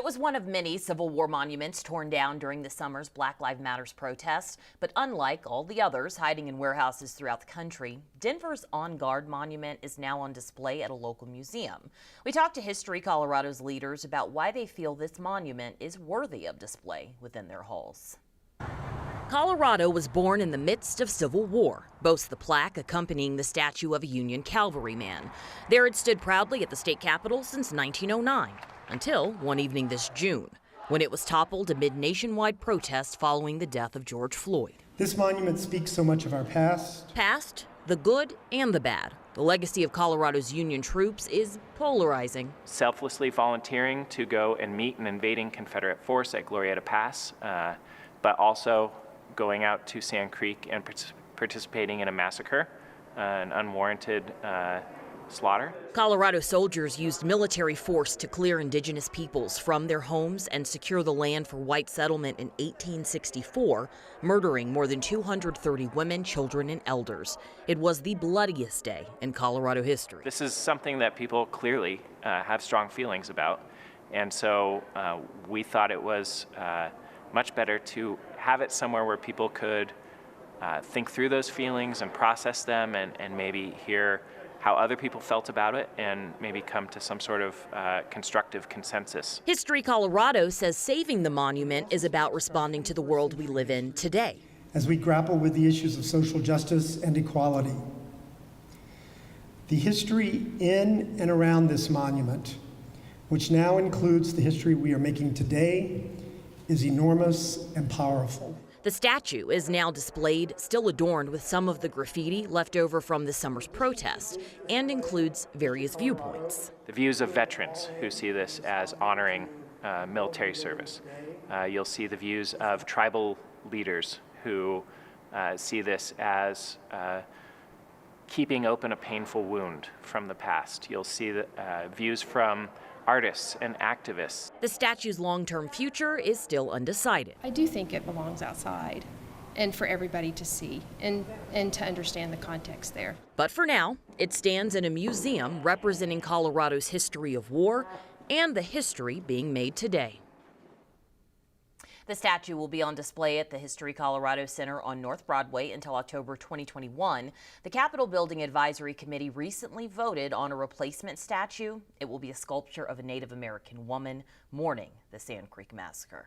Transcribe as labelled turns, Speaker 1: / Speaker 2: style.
Speaker 1: was one of many Civil War monuments torn down during the summer's Black Lives Matter protests. But unlike all the others hiding in warehouses throughout the country, Denver's On Guard monument is now on display at a local museum. We talked to History Colorado's leaders about why they feel this monument is worthy of display within their halls. Colorado was born in the midst of Civil War, boasts the plaque accompanying the statue of a Union cavalryman. There it stood proudly at the state capitol since 1909, until one evening this June, when it was toppled amid nationwide protests following the death of George Floyd.
Speaker 2: This monument speaks so much of our past.
Speaker 1: Past, the good and the bad. The legacy of Colorado's Union troops is polarizing.
Speaker 3: Selflessly volunteering to go and meet an invading Confederate force at Glorieta Pass, but also going out to Sand Creek and participating in a massacre, an unwarranted slaughter.
Speaker 1: Colorado soldiers used military force to clear indigenous peoples from their homes and secure the land for white settlement in 1864, murdering more than 230 women, children, and elders. It was the bloodiest day in Colorado history.
Speaker 3: This is something that people clearly have strong feelings about, and so we thought it was much better to have it somewhere where people could think through those feelings and process them and maybe hear how other people felt about it and maybe come to some sort of constructive consensus.
Speaker 1: History Colorado says saving the monument is about responding to the world we live in today,
Speaker 2: As we grapple with the issues of social justice and equality. The history in and around this monument, which now includes the history we are making today, is enormous and powerful.
Speaker 1: The statue is now displayed, still adorned with some of the graffiti left over from this summer's protest, and includes various viewpoints.
Speaker 3: The views of veterans who see this as honoring military service. You'll see the views of tribal leaders who see this as keeping open a painful wound from the past. You'll see the views from artists and activists.
Speaker 1: The statue's long-term future is still undecided.
Speaker 4: I do think it belongs outside and for everybody to see and to understand the context there.
Speaker 1: But for now, it stands in a museum representing Colorado's history of war and the history being made today. The statue will be on display at the History Colorado Center on North Broadway until October 2021. The Capitol Building Advisory Committee recently voted on a replacement statue. It will be a sculpture of a Native American woman mourning the Sand Creek Massacre.